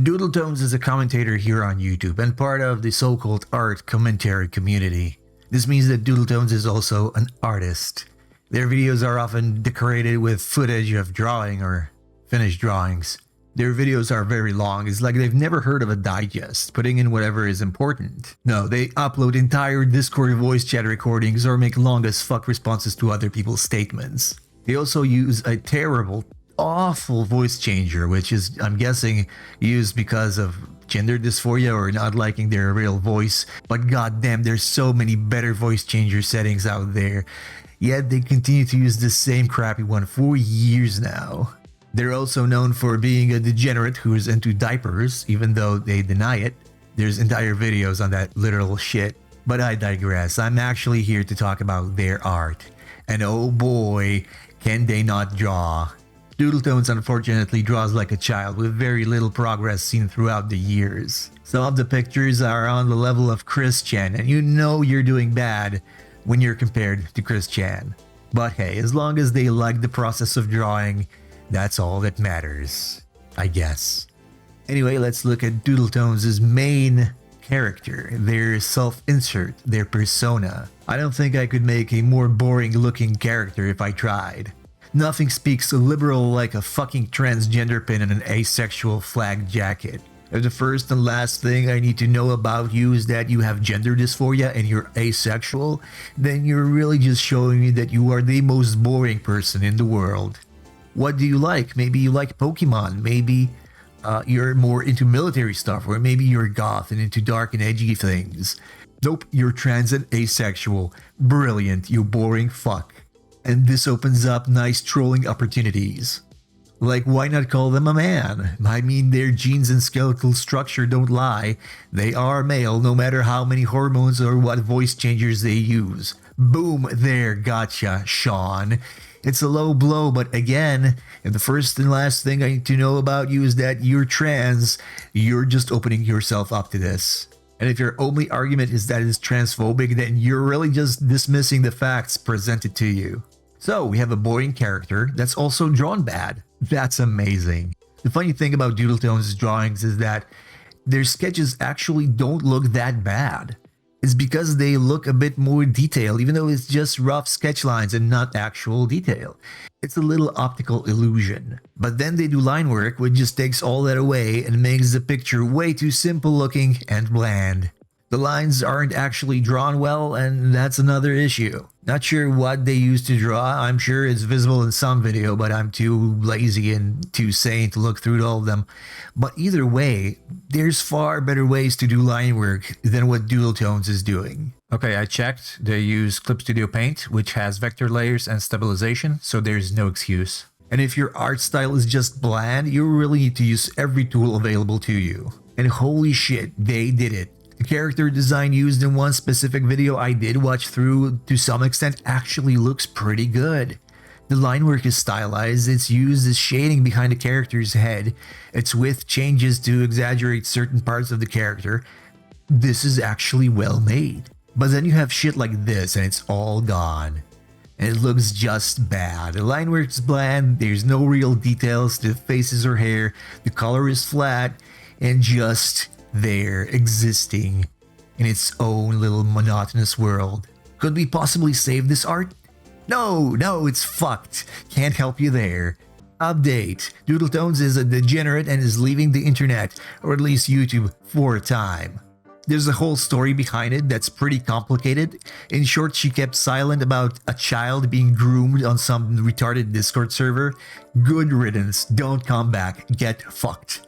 Doodletones is a commentator here on YouTube and part of the so-called art commentary community. This means that Doodletones is also an artist. Their videos are often decorated with footage of drawing or finished drawings. Their videos are very long. It's like they've never heard of a digest, putting in whatever is important. No, they upload entire Discord voice chat recordings or make long as fuck responses to other people's statements. They also use a terrible, awful voice changer, which is, I'm guessing, used because of gender dysphoria or not liking their real voice. But goddamn, there's so many better voice changer settings out there. Yet they continue to use the same crappy one for years now. They're also known for being a degenerate who is into diapers, even though they deny it. There's entire videos on that literal shit. But I digress. I'm actually here to talk about their art. And oh boy, can they not draw. Doodletones unfortunately draws like a child with very little progress seen throughout the years. Some of the pictures are on the level of Chris Chan, and you know you're doing bad when you're compared to Chris Chan. But hey, as long as they like the process of drawing, that's all that matters, I guess. Anyway, let's look at Doodletones' main character, their self-insert, their persona. I don't think I could make a more boring looking character if I tried. Nothing speaks liberal like a fucking transgender pin and an asexual flag jacket. If the first and last thing I need to know about you is that you have gender dysphoria and you're asexual, then you're really just showing me that you are the most boring person in the world. What do you like? Maybe you like Pokemon, maybe you're more into military stuff, or maybe you're goth and into dark and edgy things. Nope, you're trans and asexual. Brilliant, you boring fuck. And this opens up nice trolling opportunities. Like, why not call them a man? I mean, their genes and skeletal structure don't lie. They are male no matter how many hormones or what voice changers they use. Boom, there, gotcha, Sean. It's a low blow, but again, if the first and last thing I need to know about you is that you're trans, you're just opening yourself up to this. And if your only argument is that it's transphobic, then you're really just dismissing the facts presented to you. So, we have a boring character that's also drawn bad. That's amazing. The funny thing about Doodletones' drawings is that their sketches actually don't look that bad. It's because they look a bit more detailed, even though it's just rough sketch lines and not actual detail. It's a little optical illusion. But then they do line work, which just takes all that away and makes the picture way too simple looking and bland. The lines aren't actually drawn well, and that's another issue. Not sure what they used to draw. I'm sure it's visible in some video, but I'm too lazy and too sane to look through all of them. But either way, there's far better ways to do line work than what Doodletones is doing. Okay, I checked. They use Clip Studio Paint, which has vector layers and stabilization, so there's no excuse. And if your art style is just bland, you really need to use every tool available to you. And holy shit, they did it. The character design used in one specific video I did watch through to some extent actually looks pretty good. The line work is stylized, it's used as shading behind the character's head, its width changes to exaggerate certain parts of the character. This is actually well made. But then you have shit like this and it's all gone. And it looks just bad. The line work is bland, there's no real details to faces or hair, the color is flat, and just there, existing in its own little monotonous world. Could we possibly save this art? No, it's fucked. Can't help you there. Update. Doodletones is a degenerate and is leaving the internet, or at least YouTube, for a time. There's a whole story behind it that's pretty complicated. In short, she kept silent about a child being groomed on some retarded Discord server. Good riddance. Don't come back. Get fucked.